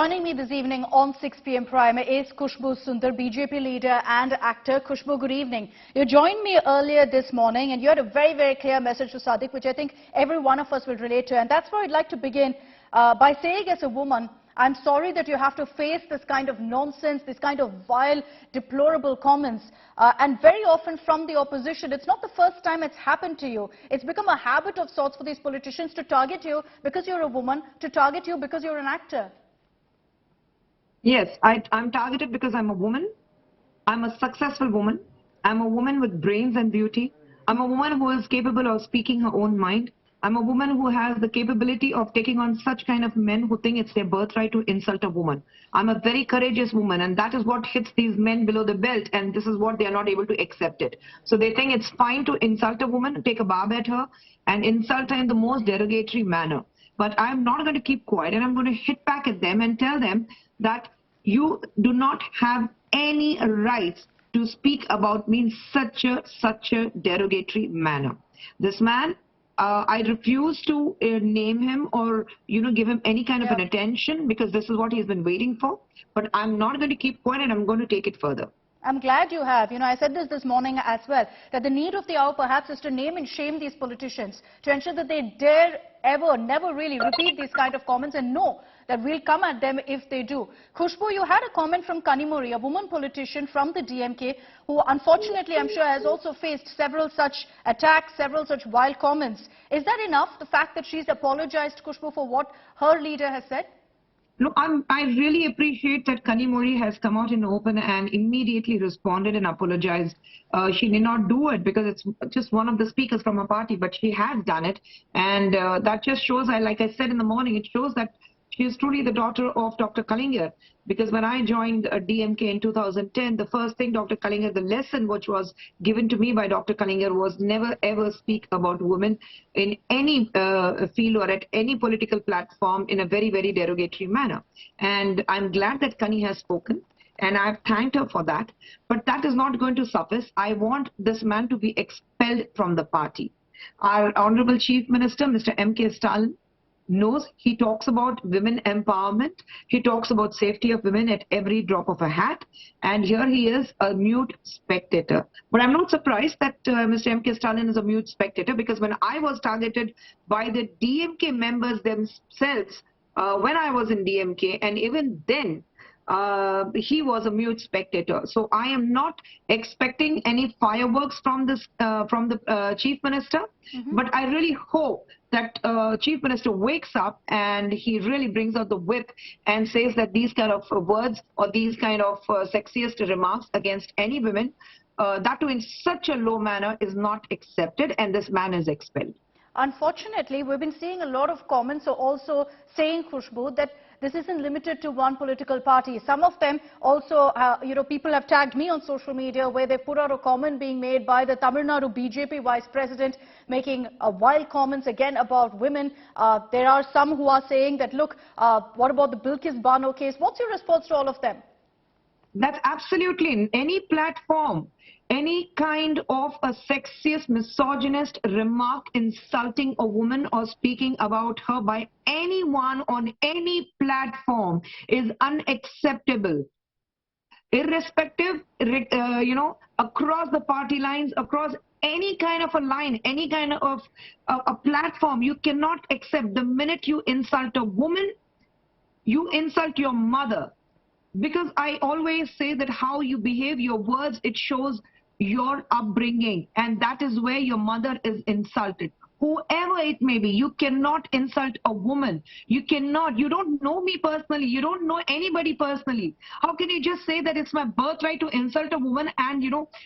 Joining me this evening on 6 p.m. Prime is Khushbu Sundar, BJP leader and actor. Khushbu, good evening. You joined me earlier this morning and you had a very, very clear message to Sadiq, which I think every one of us will relate to. And that's where I'd like to begin by saying, as a woman, I'm sorry that you have to face this kind of nonsense, this kind of vile, deplorable comments. And very often from the opposition, it's not the first time it's happened to you. It's become a habit of sorts for these politicians to target you because you're a woman, to target you because you're an actor. Yes, I'm targeted because I'm a woman. I'm a successful woman. I'm a woman with brains and beauty. I'm a woman who is capable of speaking her own mind. I'm a woman who has the capability of taking on such kind of men who think it's their birthright to insult a woman. I'm a very courageous woman, and that is what hits these men below the belt, and this is what they are not able to accept it. So they think it's fine to insult a woman, take a barb at her, and insult her in the most derogatory manner. But I'm not going to keep quiet, and I'm going to hit back at them and tell them that you do not have any rights to speak about me in such a derogatory manner. This man, I refuse to name him or give him any kind of an attention, because this is what he's been waiting for. But I'm not going to keep quiet, and I'm going to take it further. I'm glad you have. I said this morning as well, that the need of the hour perhaps is to name and shame these politicians, to ensure that they dare never really repeat these kind of comments, and know that we'll come at them if they do. Khushbu, you had a comment from Kanimozhi, a woman politician from the DMK, who unfortunately I'm sure has also faced several such attacks, several such vile comments. Is that enough, the fact that she's apologized, Khushbu, for what her leader has said? No, I really appreciate that Kanimozhi has come out in the open and immediately responded and apologized. She did not do it because it's just one of the speakers from her party, but she has done it. And that just shows, like I said in the morning, it shows that she is truly the daughter of Dr. Kalinger. Because when I joined DMK in 2010, the first thing Dr. Kalinger, the lesson which was given to me by Dr. Kalinger was never ever speak about women in any field or at any political platform in a very, very derogatory manner. And I'm glad that Kani has spoken, and I've thanked her for that. But that is not going to suffice. I want this man to be expelled from the party. Our Honorable Chief Minister, Mr. M.K. Stalin, knows. He talks about women empowerment. He talks about safety of women at every drop of a hat. And here he is, a mute spectator. But I'm not surprised that Mr. M.K. Stalin is a mute spectator, because when I was targeted by the DMK members themselves, when I was in DMK, and even then, he was a mute spectator. So I am not expecting any fireworks from this from the Chief Minister, but I really hope that Chief Minister wakes up and he really brings out the whip and says that these kind of words or these kind of sexiest remarks against any women, that too in such a low manner, is not accepted, and this man is expelled. Unfortunately, we've been seeing a lot of comments also saying, Khushbu, that this isn't limited to one political party. Some of them also, people have tagged me on social media where they put out a comment being made by the Tamil Nadu BJP Vice President, making wild comments again about women. There are some who are saying that, look, what about the Bilkis Bano case? What's your response to all of them? That's absolutely, in any platform, any kind of a sexist, misogynist remark insulting a woman or speaking about her by anyone on any platform is unacceptable. Irrespective, across the party lines, across any kind of a line, any kind of a platform, you cannot accept. The minute you insult a woman, you insult your mother. Because I always say that how you behave, your words, it shows your upbringing, and that is where your mother is insulted. Whoever it may be, you cannot insult a woman. You cannot. You don't know me personally. You don't know anybody personally. How can you just say that it's my birthright to insult a woman and,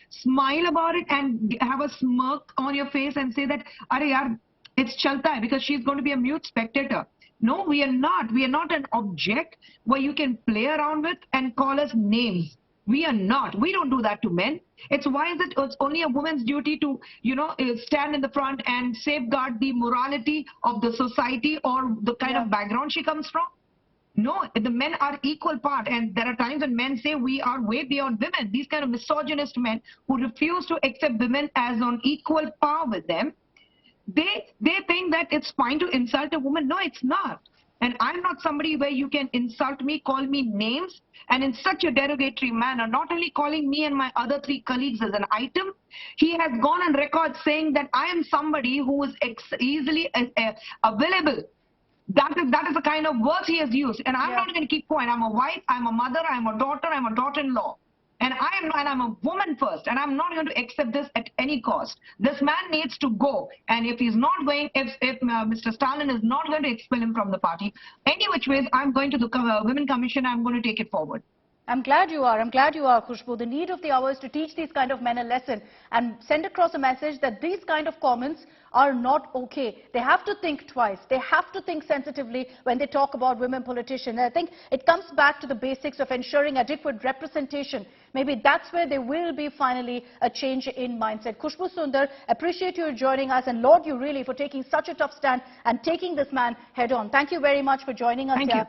smile about it and have a smirk on your face and say that, "Arey yaar, it's chalta hai," because she's going to be a mute spectator. No, we are not. We are not an object where you can play around with and call us names. We are not. We don't do that to men. It's why is it it's only a woman's duty to, stand in the front and safeguard the morality of the society or the kind of background she comes from? No, the men are equal part, and there are times when men say we are way beyond women. These kind of misogynist men who refuse to accept women as on equal par with them, they think that it's fine to insult a woman. No, it's not. And I'm not somebody where you can insult me, call me names, and in such a derogatory manner, not only calling me and my other 3 colleagues as an item, he has gone on record saying that I am somebody who is easily available. That is the kind of words he has used. And I'm not going to keep quiet. I'm a wife, I'm a mother, I'm a daughter, I'm a daughter-in-law. And I'm a woman first, and I'm not going to accept this at any cost. This man needs to go, and if he's not going, if Mr. Stalin is not going to expel him from the party, any which ways, I'm going to the Women Commission. I'm going to take it forward. I'm glad you are. I'm glad you are, Khushbu. The need of the hour is to teach these kind of men a lesson and send across a message that these kind of comments are not okay. They have to think twice. They have to think sensitively when they talk about women politicians. And I think it comes back to the basics of ensuring adequate representation. Maybe that's where there will be finally a change in mindset. Khushbu Sundar, appreciate you joining us and laud you really for taking such a tough stand and taking this man head on. Thank you very much for joining us here